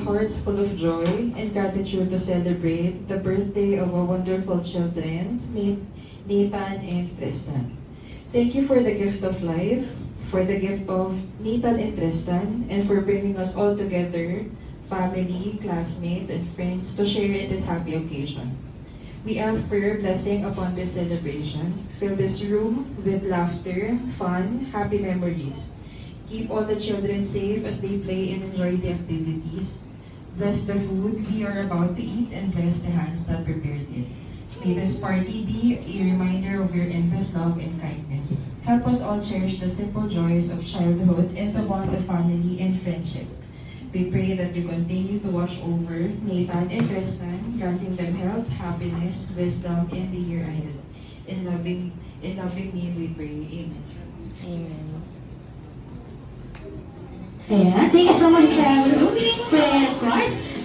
hearts full of joy and gratitude to celebrate the birthday of our wonderful children, Nathan and Tristan. Thank you for the gift of life, for the gift of Nathan and Tristan, and for bringing us all together, family, classmates, and friends, to share in this happy occasion. We ask for your blessing upon this celebration. Fill this room with laughter, fun, happy memories. Keep all the children safe as they play and enjoy the activities. Bless the food we are about to eat and bless the hands that prepared it. May this party be a reminder of your endless love and kindness. Help us all cherish the simple joys of childhood and the bond of family and friendship. We pray that you continue to watch over Nathan and Tristan, granting them health, happiness, wisdom, and the year ahead. In loving name we pray. Amen. Amen. Ayan, thank you so much, Ruby. And of course,